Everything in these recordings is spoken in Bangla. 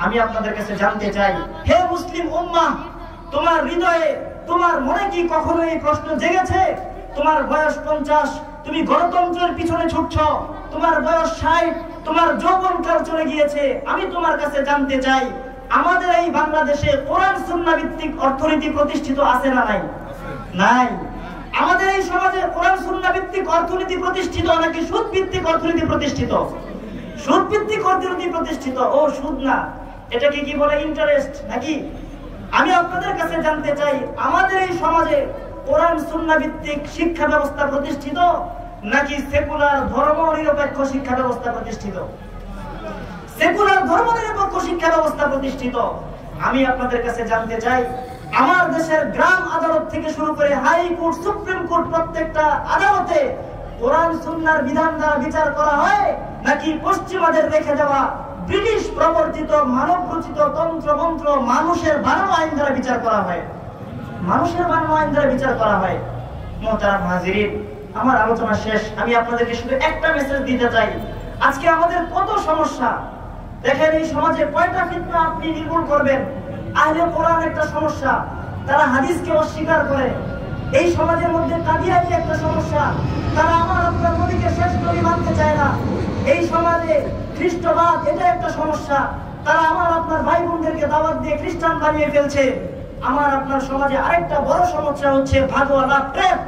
আমি আপনাদের কাছে জানতে চাই, হে মুসলিম উম্মাহ, তোমার হৃদয়ে তোমার মনে কি কখনো এই প্রশ্ন জেগেছে? তোমার বয়স 50, তুমি গণতন্ত্রের পিছনে ছুটছ, তোমার বয়স 60, তোমার যৌবনকাল চলে গিয়েছে। আমি তোমার কাছে জানতে চাই, আমাদের এই বাংলাদেশে কোরআন সুন্নাহ ভিত্তিক অর্থনীতি প্রতিষ্ঠিত আছে না নাই? নাই। আমাদের এই সমাজে কোরআন সুন্নাহ ভিত্তিক অর্থনীতি প্রতিষ্ঠিত নাকি সুদ ভিত্তিক অর্থনীতি প্রতিষ্ঠিত? সুদ ভিত্তিক অর্থনীতি প্রতিষ্ঠিত। ও সুদ না, এটাকে কি বলে? ইন্টারেস্ট নাকি? আমি আপনাদের কাছে জানতে চাই, আমাদের এই সমাজে কোরআন সুন্নাহ ভিত্তিক শিক্ষা ব্যবস্থা প্রতিষ্ঠিত নাকি সেকুলার ধর্ম নিরপেক্ষ শিক্ষা ব্যবস্থা প্রতিষ্ঠিত? সেকুলার ধর্ম নিরপেক্ষ শিক্ষা ব্যবস্থা প্রতিষ্ঠিত। আমি আপনাদের কাছে জানতে চাই, আমার দেশের গ্রাম আদালত থেকে শুরু করে হাইকোর্ট, সুপ্রিম কোর্ট, প্রত্যেকটা আদালতে কোরআন সুন্নাহর বিধান দ্বারা বিচার করা হয় নাকি পশ্চিমাদের রেখে যাওয়া ব্রিটিশ প্রবর্তিত মানব রচিত তন্ত্র মন্ত্র মানুষের বানানো আইন দ্বারা বিচার করা হয়? মানুষের বানানো আইন দ্বারা বিচার করা হয়। মুহতারাম হাজিরিন, আমার আলোচনা শেষ। আমি আপনাদেরকে শুধু একটা মেসেজ দিতে চাই। আজকে আমাদের কত সমস্যা দেখেন, এই সমাজে কয়টা ফিতনা আপনি নির্মূল করবেন? আহলে কোরআন একটা সমস্যা, তারা হাদিসকে অস্বীকার করে। এই সমাজের মধ্যে কাদিয়ানি একটা সমস্যা, তারা আমার আপনার নবীকে শেষ নবী মানতে চায় না। এই সমাজে খ্রিস্টবাদ, এটা একটা সমস্যা, তারা আমার আপনার ভাই বোনদেরকে দাওয়াত দিয়ে খ্রিস্টান বানিয়ে ফেলছে। আমার আপনার সমাজে আরেকটা বড় সমস্যা হচ্ছে ভাগওয়ালা প্রেম।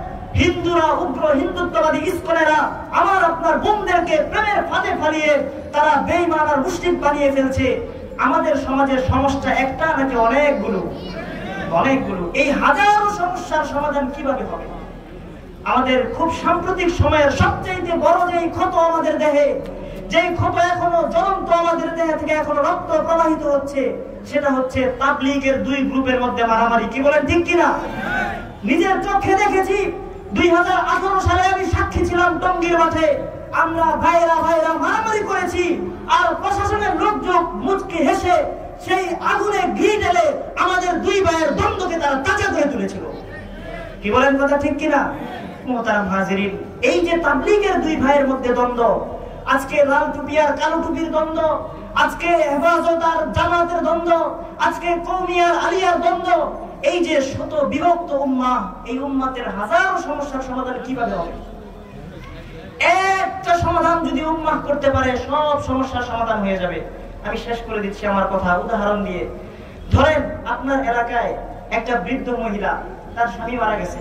হিন্দুরা, উগ্র হিন্দুত্ববাদী ইসকনেরা আমার আপনার বোনদেরকে প্রেমের ফাঁদে ফালিয়ে তারা বেঈমান আর মুশরিক বানিয়ে ফেলছে। আমাদের সমাজের সমস্যা একটা নাকি অনেকগুলো? অনেকগুলো। এই হাজারো সমস্যার সমাধান কিভাবে হবে? আমাদের খুব সাম্প্রতিক সময়ের সবচেয়ে বড় যেই ক্ষত আমাদের দেহে, যেই ক্ষত এখনো জ্বলন্ত আমাদের দেহে থেকে এখনো রক্ত প্রবাহিত হচ্ছে, সেটা হচ্ছে তাবলীগের দুই গ্রুপের মধ্যে মারামারি। কি বলেন, ঠিক কিনা? নিজের চোখে দেখেছি। 2018 সালে আমি সাক্ষী ছিলাম টঙ্গীর মাঠে। আমরা ভাইরা মারামারি করেছি, আর প্রশাসনের লোকজন মুচকি হেসে সেই আগুনে ঘি ঢেলে আমাদের দুই ভাইয়ের দ্বন্দ্বকে তারা তাজা করে তুলেছিল। কি বলেন, কথা ঠিক কিনা? মুহতারাম হাজিরিন, এই যে তাবলীগের দুই ভাইয়ের মধ্যে দ্বন্দ্ব, আজকে লাল টুপি আর কালো টুপির দ্বন্দ্ব, আজকে হেফাজত আর জামাতের দ্বন্দ্ব, আজকে কওমি আর আলিয়ার দ্বন্দ্ব, এই যে শত বিভক্ত উম্মাহ, এই উম্মাতের হাজারো সমস্যার সমাধান কিভাবে হবে? একটা সমাধান যদি উম্মাহ করতে পারে, সব সমস্যার সমাধান হয়ে যাবে। আমি শেষ করে দিচ্ছি আমার কথা উদাহরণ দিয়ে। ধরেন আপনার এলাকায় একটা বৃদ্ধ মহিলা, তার স্বামী মারা গেছে।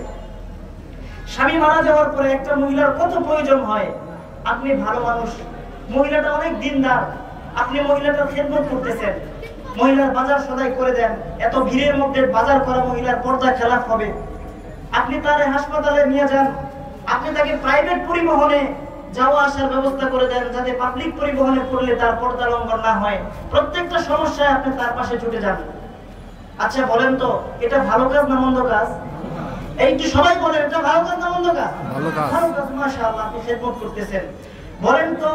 স্বামী মারা যাওয়ার পরে একটা মহিলার কত প্রয়োজন হয়। আপনি ভালো মানুষ, মহিলাটা অনেক দিনদার, আপনি মহিলাটার খেদমত করতেছেন, মহিলার বাজার সদাই করে দেন। এত ভিড়ের মধ্যে বাজার করা মহিলার পর্দা খেলাফ হবে। আপনি তারে হাসপাতালে নিয়ে যান, আপনি তাকে প্রাইভেট পরিবহনে যাওয়া আসার ব্যবস্থা করে দেন, যাতে পাবলিক পরিবহনে পড়লে তার পর্দা লঙ্ঘন না হয়। প্রত্যেকটা সমস্যায় আপনি তার পাশে ছুটে যান। আচ্ছা বলেন তো, এটা ভালো কাজ না মন্দ কাজ? এইটু সবাই বলেন, এটা ভালো কাজ না মন্দ কাজ? ভালো কাজ। মাশাআল্লাহ, আপনি খেদমত করতেছেন। বলেন তো,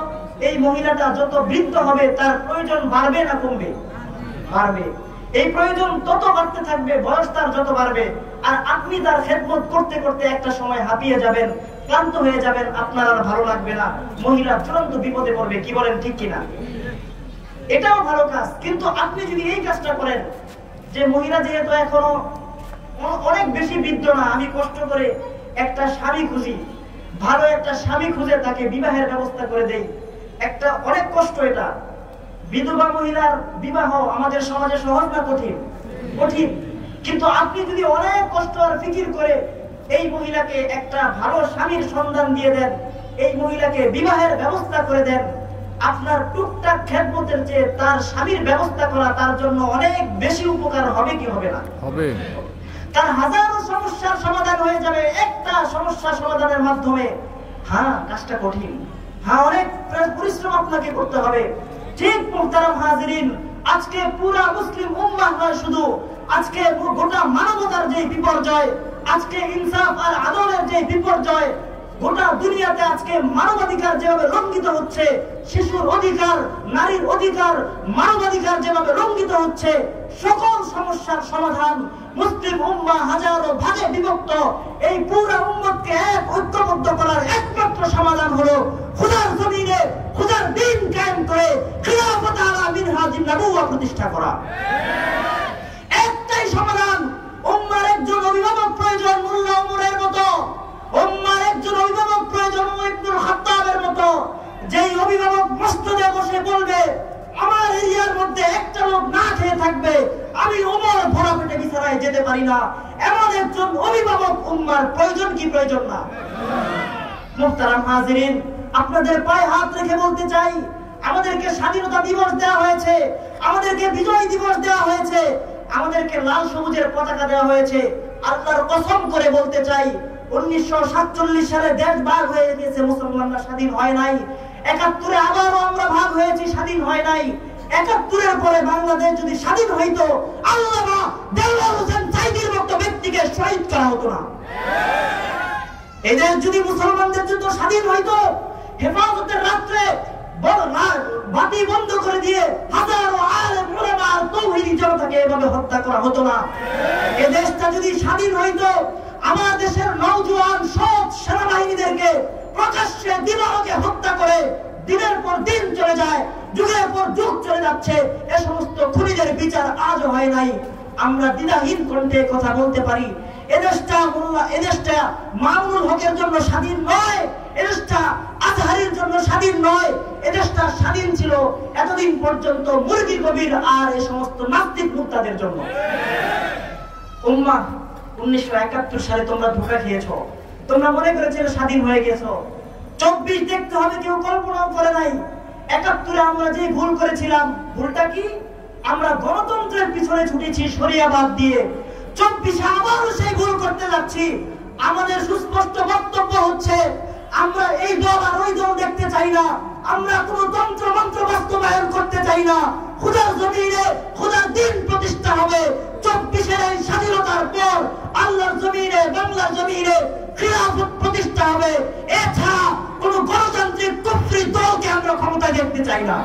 এই মহিলাটা যত বৃদ্ধ হবে তার প্রয়োজন বাড়বে না কমবে? বাড়বে। এই প্রয়োজন তত বাড়তে থাকবে, বয়স তার যত বাড়বে, আর আপনি তার খেদমত করতে করতে একটা সময় হাঁপিয়ে যাবেন, ক্লান্ত হয়ে যাবেন, আপনার আর ভালো লাগবে না, মহিলা চূড়ান্ত বিপদে পড়বে। কি বলেন, ঠিক কিনা? এটাও ভালো কাজ। কিন্তু আপনি যদি এই কাজটা করেন যে মহিলা যেহেতু এখনো অনেক বেশি বৃদ্ধ না, আমি কষ্ট করে একটা স্বামী খুঁজি, ভালো একটা স্বামী খুঁজে তাকে বিবাহের ব্যবস্থা করে দেই। একটা অনেক কষ্ট এটা। বিধবা মহিলার বিবাহ আমাদের সমাজে সহজ না কঠিন? কঠিন। কিন্তু আপনি যদি অনেক কষ্ট আর ফিকির করে এই মহিলাকে একটা ভালো স্বামীর সন্ধান দিয়ে দেন, এই মহিলাকে বিবাহের ব্যবস্থা করে দেন, আপনার টুকটাক খেদমতের চেয়ে তার স্বামীর ব্যবস্থা করা তার জন্য অনেক বেশি উপকার হবে কি হবে না? হবে। তার হাজারো সমস্যার সমাধান হয়ে যাবে একটা সমস্যা সমাধানের মাধ্যমে। হ্যাঁ, কাজটা কঠিন, হ্যাঁ অনেক পরিশ্রম আপনাকে করতে হবে। ঠিক মুহতারাম হাজিরিন, আজকে পুরা মুসলিম উম্মাহ নয় শুধু, আজকে গোটা মানবতার যে বিপর্যয়, আজকে ইনসাফ আর আদলের যে বিপর্যয়, গোটা দুনিয়াতে আজকে মানবাধিকার যেভাবে লঙ্ঘিত হচ্ছে, শিশুর অধিকার, নারীর অধিকার, মানবাধিকার যেভাবে লঙ্ঘিত হচ্ছে, সকল সমস্যার সমাধান মুসলিম উম্মাহ হাজারো ভাগে বিভক্ত, এই পুরো উম্মতকে এক ঐক্যবদ্ধ করার একমাত্র সমাধান হলো খোদার জমিনে খোদার দ্বীন কায়েম করে খিলাফত আলা মিনহাজিন নবুওয়া প্রতিষ্ঠা করা। একটাই সমাধান। উম্মার একজন অভিভাবক প্রয়োজন মোল্লা ওমরের মতো, উম্মার একজন অভিভাবক প্রয়োজন ওমর ইবনুল খাত্তাবের মতো, যেই অভিভাবক মসজিদে বসে বলবে আমার এরিয়ার মধ্যে একটা লোক না খেয়ে থাকবে, আমি ওমর ভরা পেটে বিছানায় যেতে পারি না। এমন একজন অভিভাবক উম্মার প্রয়োজন কি প্রয়োজন না? মুহতারাম হাজিরিন, আপনাদের পায়ে হাত রেখে বলতে চাই, আমাদেরকে স্বাধীনতা দিবস দেওয়া হয়েছে, আমাদেরকে বিজয় দিবস দেওয়া হয়েছে, আমাদেরকে লাল সবুজের পতাকা দেওয়া হয়েছে। আল্লাহর কসম করে বলতে চাই, 1947 সালে দেশ ভাগ হয়ে গেছে, মুসলমানরা স্বাধীন হয় নাই। 71-এ আবারও আমরা ভাগ হয়েছি, স্বাধীন হয় নাই। 71-এর পরে বাংলাদেশ যদি স্বাধীন হইতো, আল্লামা দেওয়ার হোসেন সাইদির মতো ব্যক্তিকে শহীদ করা হতো না। এই দেশ যদি মুসলমানদের জন্য স্বাধীন হইতো, হেফাজতের রাত্রে বাতি বন্ধ করে দিয়ে হাজারো আলেম উলামা আর তাওহীদি জনতাকে এভাবে হত্যা করা হতো না। এই দেশটা যদি স্বাধীন হইতো, আমার দেশের নওজোয়ান সৎ সেনাবাহিনীদেরকে প্রকাশ্যে দিবালোকে হত্যা করে দিনের পর দিন চলে যায়, যুগের পর যুগ চলে যাচ্ছে, এ সমস্ত খুনিদের বিচার আজও হয় নাই। আমরা দ্বিধাহীন কণ্ঠে কথা বলতে পারি, এদেশটা মামুনুল হকের জন্য স্বাধীন নয়, এদেশটা আজহারের জন্য স্বাধীন নয়, এদেশটা স্বাধীন ছিল এতদিন পর্যন্ত মুরগি কবির আর এই সমস্ত নাস্তিক মুক্তাদের জন্য। উম্মাহ 1971 সালে তোমরা ধোঁকা খেয়েছো, তোমরা মনে করেছিলে স্বাধীন হয়ে গেছো। 24 দেখতে হবে কেউ কল্পনাও করে নাই। 71-এ আমরা যে ভুল করেছিলাম, ভুলটা কি? আমরা গণতন্ত্রের পিছনে ছুটেছি শরিয়াবাদ দিয়ে। 24-এ আবারও সেই ভুল করতে যাচ্ছি। আমাদের সুস্পষ্ট বক্তব্য হচ্ছে, আমরা এই দল আর ওই দল দেখতে চাই না, আমরা কোন তন্ত্র মন্ত্র বাস্তবায়ন করতে চাই না। খোদার জমিনে খোদার দ্বীন প্রতিষ্ঠা হবে। 24-এর এই স্বাধীনতার পর আল্লাহর জমিনে বাংলার জমিনে খিলাফত প্রতিষ্ঠা হবে। এছাড়া কোন গণতান্ত্রিক কুফরি দলকে আমরা ক্ষমতায় দেখতে চাই না।